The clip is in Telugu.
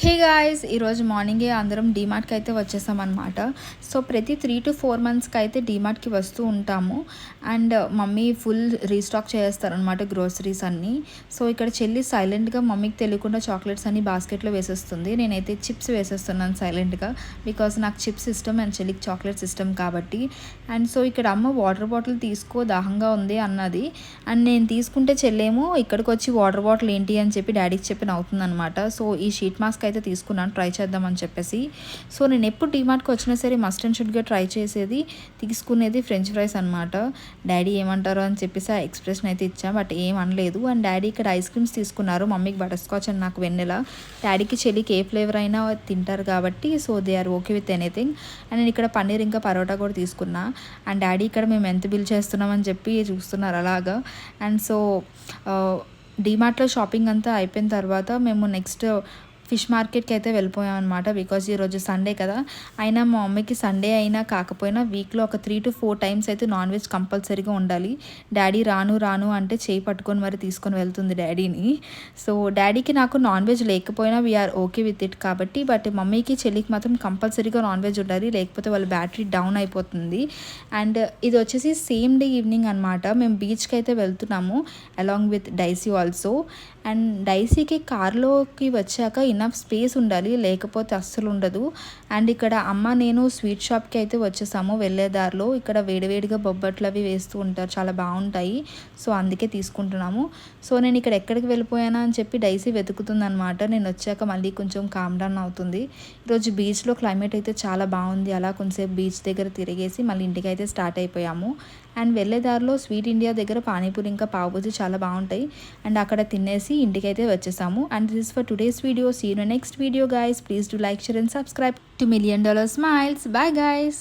హే గాయ్స్, ఈరోజు మార్నింగే అందరం డీమార్ట్కి అయితే వచ్చేసామన్నమాట. సో ప్రతి 3 to 4 మంత్స్కి అయితే డీమార్ట్కి వస్తూ ఉంటాము. అండ్ మమ్మీ ఫుల్ రీస్టాక్ చేస్తారనమాట గ్రోసరీస్ అన్నీ. సో ఇక్కడ చెల్లి సైలెంట్గా మమ్మీకి తెలియకుండా చాక్లెట్స్ అన్ని బాస్కెట్లో వేసేస్తుంది. నేనైతే చిప్స్ వేసేస్తున్నాను సైలెంట్గా, బికాస్ నాకు చిప్స్ ఇష్టం అండ్ చెల్లికి చాక్లెట్స్ ఇష్టం కాబట్టి. అండ్ సో ఇక్కడ అమ్మ వాటర్ బాటిల్ తీసుకో, దాహంగా ఉంది అన్నది. అండ్ నేను తీసుకుంటే చెల్లేమో ఇక్కడికి వచ్చి వాటర్ బాటిల్ ఏంటి అని చెప్పి డాడీకి చెప్పి నవ్వుతుందనమాట. సో ఈ షీట్ మాస్క్ అయితే తీసుకున్నాను ట్రై చేద్దామని చెప్పేసి. సో నేను ఎప్పుడు డీమార్ట్కి వచ్చినా సరే మస్ట్ అండ్ షుడ్గా ట్రై చేసేది, తీసుకునేది ఫ్రెంచ్ ఫ్రైస్ అనమాట. డాడీ ఏమంటారో అని చెప్పేసి ఆ ఎక్స్ప్రెషన్ అయితే ఇచ్చా, బట్ ఏం అనలేదు. అండ్ డాడీ ఇక్కడ ఐస్ క్రీమ్స్ తీసుకున్నారు, మమ్మీకి బటర్ స్కాచ్ అండ్ నాకు వెన్నెల. డాడీకి చెల్లికి ఏ ఫ్లేవర్ అయినా తింటారు కాబట్టి so they are okay with anything. And నేను ఇక్కడ పన్నీర్ ఇంకా పరోటా కూడా తీసుకున్నా. అండ్ డాడీ ఇక్కడ మేము ఎంత బిల్ చేస్తున్నామని చెప్పి చూస్తున్నారు అలాగా. అండ్ సో డీమార్ట్లో షాపింగ్ అంతా అయిపోయిన తర్వాత మేము నెక్స్ట్ ఫిష్ మార్కెట్కి అయితే వెళ్ళిపోయాం అనమాట. బికాజ్ ఈరోజు సండే కదా, అయినా మా మమ్మీకి సండే అయినా కాకపోయినా వీక్లో ఒక 3 to 4 టైమ్స్ అయితే నాన్ వెజ్ కంపల్సరీగా ఉండాలి. డాడీ రాను అంటే చేయి పట్టుకొని మరి తీసుకొని వెళ్తుంది డాడీని. సో డాడీకి నాకు నాన్ వెజ్ లేకపోయినా వీఆర్ ఓకే విత్ ఇట్ కాబట్టి, బట్ మమ్మీకి చెల్లికి మాత్రం కంపల్సరీగా నాన్ వెజ్ ఉండాలి, లేకపోతే వాళ్ళ బ్యాటరీ డౌన్ అయిపోతుంది. అండ్ ఇది వచ్చేసి సేమ్ డే ఈవినింగ్ అనమాట. మేము బీచ్కి అయితే వెళ్తున్నాము along with Daisy also. And డైసీకి కార్లోకి వచ్చాక ఇనఫ్ స్పేస్ ఉండాలి, లేకపోతే అస్సలు ఉండదు. అండ్ ఇక్కడ అమ్మ నేను స్వీట్ షాప్కి అయితే వచ్చేసాము వెళ్ళేదారిలో. ఇక్కడ వేడివేడిగా బొబ్బట్లు అవి వేస్తూ ఉంటారు, చాలా బాగుంటాయి. సో అందుకే తీసుకుంటున్నాము. సో నేను ఇక్కడ ఎక్కడికి వెళ్ళిపోయానా అని చెప్పి డైసీ వెతుకుతుందనమాట. నేను వచ్చాక మళ్ళీ కొంచెం కామ్ డౌన్ అవుతుంది. ఈరోజు బీచ్లో క్లైమేట్ అయితే చాలా బాగుంది. అలా కొంచెంసేపు బీచ్ దగ్గర తిరిగేసి మళ్ళీ ఇంటికి అయితే స్టార్ట్ అయిపోయాము. అండ్ వెళ్ళేదారిలో స్వీట్ ఇండియా దగ్గర పానీపూరి ఇంకా పావుబుజ్జి చాలా బాగుంటాయి. అండ్ అక్కడ తినేసి ఇంటికైతే వచ్చేసాము. And this for today's video. See you in next video guys. Please do like, share and subscribe to $1 Million Smiles. Bye guys.